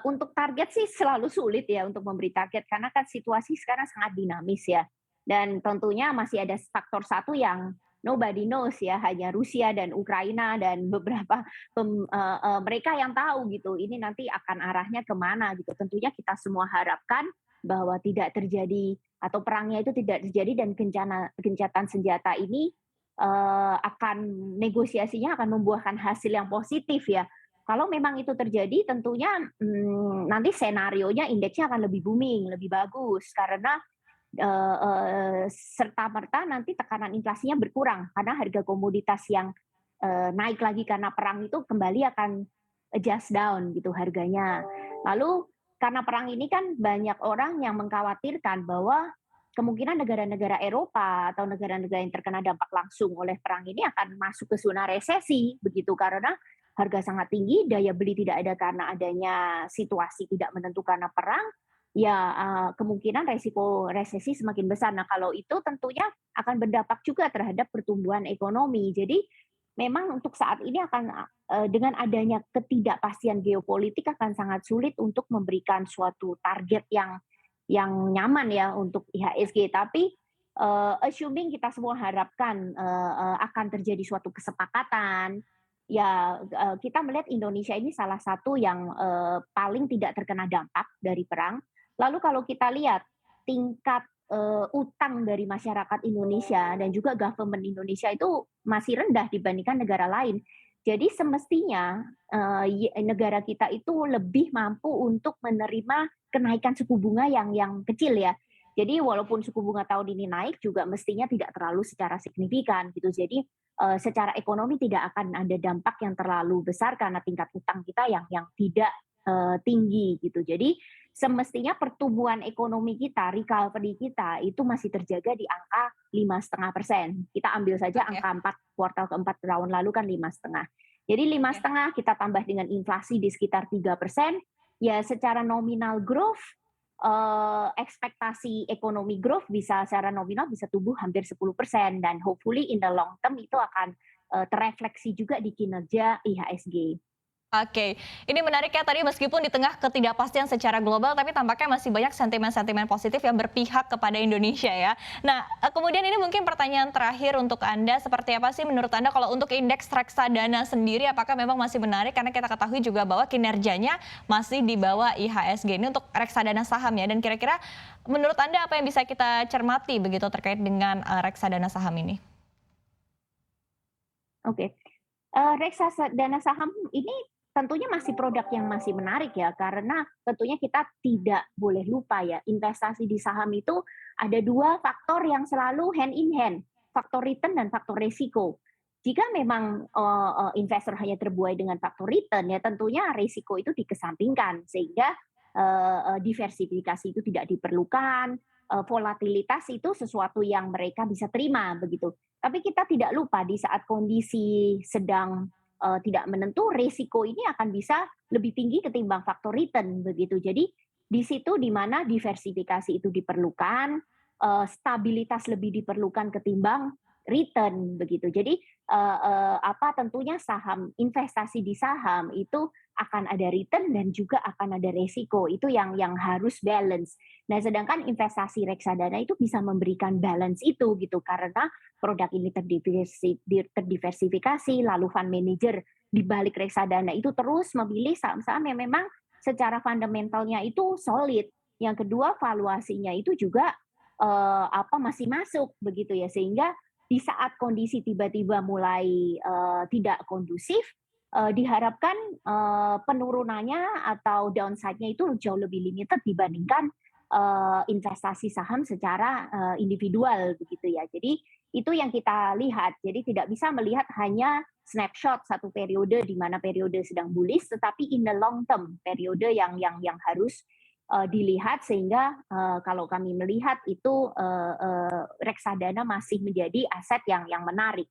Untuk target sih selalu sulit ya untuk memberi target karena kan situasi sekarang sangat dinamis ya. Dan tentunya masih ada faktor satu yang nobody knows ya, hanya Rusia dan Ukraina dan beberapa mereka yang tahu gitu, ini nanti akan arahnya kemana gitu. Tentunya kita semua harapkan bahwa tidak terjadi atau perangnya itu tidak terjadi dan gencatan senjata ini, akan negosiasinya akan membuahkan hasil yang positif ya. Kalau memang itu terjadi tentunya, nanti senarionya indeksnya akan lebih booming, lebih bagus karena, serta-merta nanti tekanan inflasinya berkurang karena harga komoditas yang, naik lagi karena perang itu kembali akan adjust down gitu harganya. Lalu karena perang ini kan banyak orang yang mengkhawatirkan bahwa kemungkinan negara-negara Eropa atau negara-negara yang terkena dampak langsung oleh perang ini akan masuk ke zona resesi begitu, karena harga sangat tinggi, daya beli tidak ada karena adanya situasi tidak menentu karena perang, ya, kemungkinan resiko resesi semakin besar. Nah, kalau itu tentunya akan berdampak juga terhadap pertumbuhan ekonomi. Jadi memang untuk saat ini akan, dengan adanya ketidakpastian geopolitik akan sangat sulit untuk memberikan suatu target yang nyaman ya untuk IHSG. Tapi, assuming kita semua harapkan, akan terjadi suatu kesepakatan, ya, kita melihat Indonesia ini salah satu yang, paling tidak terkena dampak dari perang. Lalu kalau kita lihat tingkat, utang dari masyarakat Indonesia dan juga government Indonesia itu masih rendah dibandingkan negara lain. Jadi semestinya, negara kita itu lebih mampu untuk menerima kenaikan suku bunga yang kecil ya. Jadi walaupun suku bunga tahun ini naik juga mestinya tidak terlalu secara signifikan gitu. Jadi, secara ekonomi tidak akan ada dampak yang terlalu besar karena tingkat utang kita yang tidak, tinggi gitu. Jadi semestinya pertumbuhan ekonomi kita, recovery kita itu masih terjaga di angka 5,5%. Kita ambil saja Oke. angka 4 kuartal keempat tahun lalu kan 5,5. Jadi lima Oke. setengah kita tambah dengan inflasi di sekitar 3%, ya secara nominal growth, ekspektasi ekonomi growth bisa secara nominal bisa tumbuh hampir 10% dan hopefully in the long term itu akan, terefleksi juga di kinerja IHSG. Oke, ini menarik ya tadi meskipun di tengah ketidakpastian secara global, tapi tampaknya masih banyak sentimen-sentimen positif yang berpihak kepada Indonesia ya. Nah, kemudian ini mungkin pertanyaan terakhir untuk Anda, seperti apa sih menurut Anda kalau untuk indeks reksadana sendiri, apakah memang masih menarik? Karena kita ketahui juga bahwa kinerjanya masih di bawah IHSG ini untuk reksadana saham ya. Dan kira-kira menurut Anda apa yang bisa kita cermati begitu terkait dengan reksadana saham ini? Oke. Reksadana saham ini tentunya masih produk yang masih menarik ya, karena tentunya kita tidak boleh lupa ya, investasi di saham itu ada 2 faktor yang selalu hand in hand, faktor return dan faktor resiko. Jika memang, investor hanya terbuai dengan faktor return, ya tentunya resiko itu dikesampingkan, sehingga, diversifikasi itu tidak diperlukan, volatilitas itu sesuatu yang mereka bisa terima, begitu. Tapi kita tidak lupa di saat kondisi sedang, tidak menentu, risiko ini akan bisa lebih tinggi ketimbang faktor return, begitu. Jadi, di situ di mana diversifikasi itu diperlukan, stabilitas lebih diperlukan ketimbang return, begitu. Jadi, tentunya saham investasi di saham itu akan ada return dan juga akan ada resiko, itu yang harus balance. Nah, sedangkan investasi reksadana itu bisa memberikan balance itu, gitu, karena produk ini terdiversifikasi, lalu fund manager di balik reksadana itu terus memilih saham-saham yang memang secara fundamentalnya itu solid. Yang kedua, valuasinya itu juga masih masuk begitu ya, sehingga di saat kondisi tiba-tiba mulai tidak kondusif, diharapkan penurunannya atau downside-nya itu jauh lebih limited dibandingkan investasi saham secara individual begitu ya. Jadi itu yang kita lihat. Jadi tidak bisa melihat hanya snapshot satu periode di mana periode sedang bullish, tetapi in the long term periode yang harus dilihat sehingga kalau kami melihat itu reksadana masih menjadi aset yang menarik.